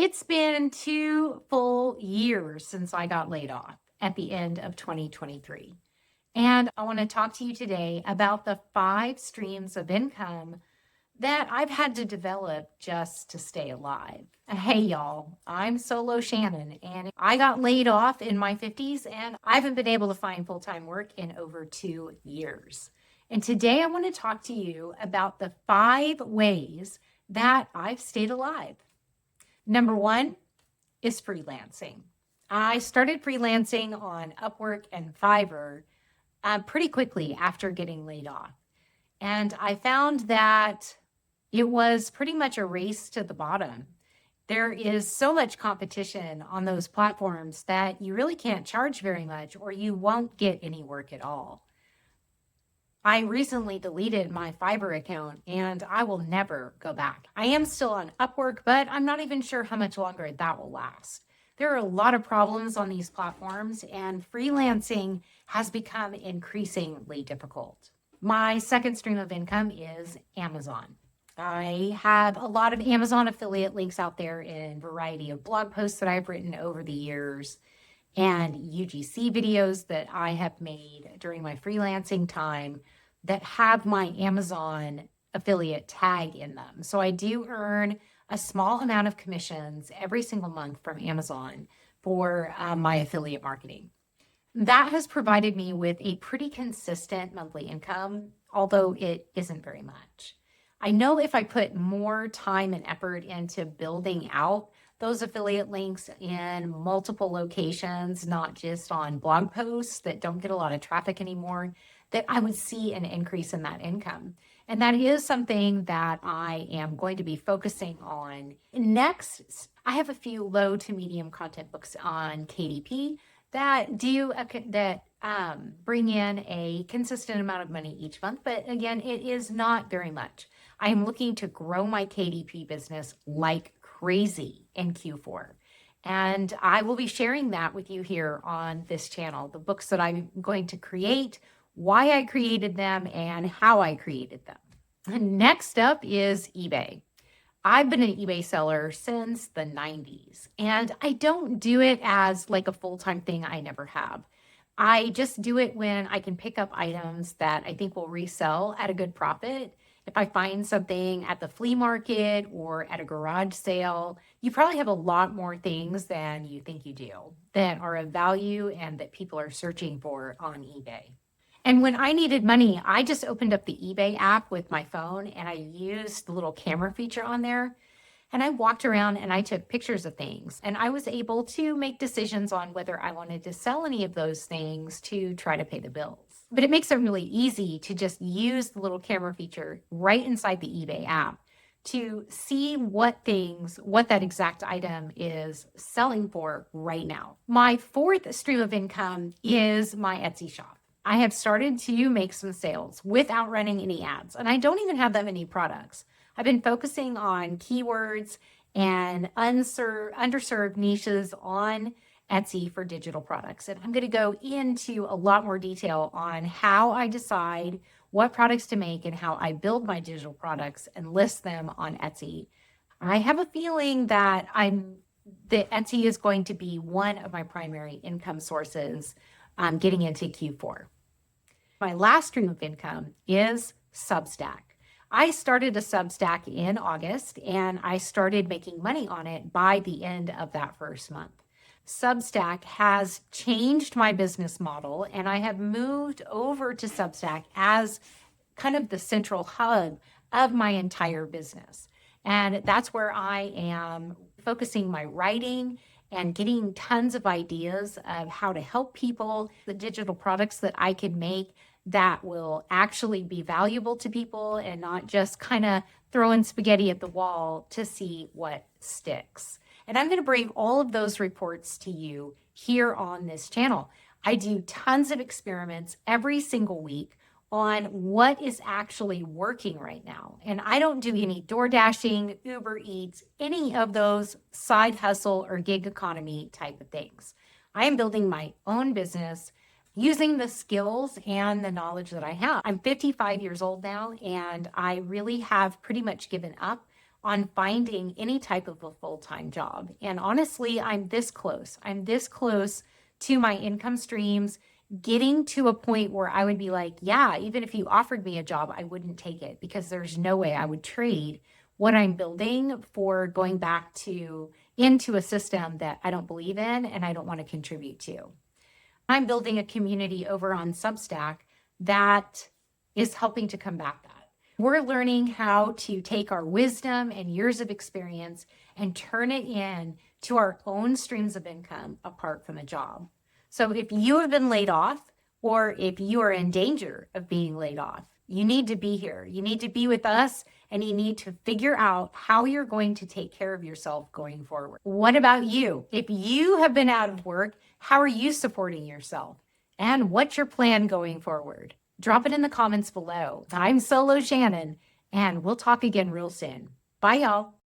It's been 2 full years since I got laid off at the end of 2023. And I want to talk to you today about the 5 streams of income that I've had to develop just to stay alive. Hey, y'all, I'm Solo Shannon, and I got laid off in my 50s, and I haven't been able to find full time work in over 2 years. And today I want to talk to you about the 5 ways that I've stayed alive. Number 1 is freelancing. I started freelancing on Upwork and Fiverr pretty quickly after getting laid off. And I found that it was pretty much a race to the bottom. There is so much competition on those platforms that you really can't charge very much or you won't get any work at all. I recently deleted my Fiverr account and I will never go back. I am still on Upwork, but I'm not even sure how much longer that will last. There are a lot of problems on these platforms, and freelancing has become increasingly difficult. My second stream of income is Amazon. I have a lot of Amazon affiliate links out there in a variety of blog posts that I've written over the years and UGC videos that I have made during my freelancing time that have my Amazon affiliate tag in them. So I do earn a small amount of commissions every single month from Amazon for my affiliate marketing. That has provided me with a pretty consistent monthly income, although it isn't very much. I know if I put more time and effort into building out those affiliate links in multiple locations, not just on blog posts that don't get a lot of traffic anymore, that I would see an increase in that income. And that is something that I am going to be focusing on. Next, I have a few low to medium content books on KDP that bring in a consistent amount of money each month. But again, it is not very much. I am looking to grow my KDP business like crazy in Q4. And I will be sharing that with you here on this channel, the books that I'm going to create, why I created them, and how I created them. And next up is eBay. I've been an eBay seller since the 90s, and I don't do it as like a full-time thing. I never have. I just do it when I can pick up items that I think will resell at a good profit. If I find something at the flea market or at a garage sale, you probably have a lot more things than you think you do that are of value and that people are searching for on eBay. And when I needed money, I just opened up the eBay app with my phone and I used the little camera feature on there. And I walked around and I took pictures of things. And I was able to make decisions on whether I wanted to sell any of those things to try to pay the bills. But it makes it really easy to just use the little camera feature right inside the eBay app to see what that exact item is selling for right now. My fourth stream of income is my Etsy shop. I have started to make some sales without running any ads, and I don't even have that many products. I've been focusing on keywords and underserved niches on Etsy for digital products. And I'm going to go into a lot more detail on how I decide what products to make and how I build my digital products and list them on Etsy. I have a feeling that Etsy is going to be one of my primary income sources getting into Q4. My last stream of income is Substack. I started a Substack in August and I started making money on it by the end of that first month. Substack has changed my business model, and I have moved over to Substack as kind of the central hub of my entire business. And that's where I am focusing my writing and getting tons of ideas of how to help people, the digital products that I can make that will actually be valuable to people and not just kind of throwing spaghetti at the wall to see what sticks. And I'm going to bring all of those reports to you here on this channel. I do tons of experiments every single week on what is actually working right now. And I don't do any door dashing, Uber Eats, any of those side hustle or gig economy type of things. I am building my own business using the skills and the knowledge that I have. I'm 55 years old now, and I really have pretty much given up on finding any type of a full-time job. And honestly, I'm this close. I'm this close to my income streams, getting to a point where I would be like, yeah, even if you offered me a job, I wouldn't take it because there's no way I would trade what I'm building for going back to into a system that I don't believe in and I don't want to contribute to. I'm building a community over on Substack that is helping to combat that. We're learning how to take our wisdom and years of experience and turn it in to our own streams of income apart from a job. So if you have been laid off or if you are in danger of being laid off, you need to be here. You need to be with us and you need to figure out how you're going to take care of yourself going forward. What about you? If you have been out of work, how are you supporting yourself? And what's your plan going forward? Drop it in the comments below. I'm Solo Shannon, and we'll talk again real soon. Bye, y'all.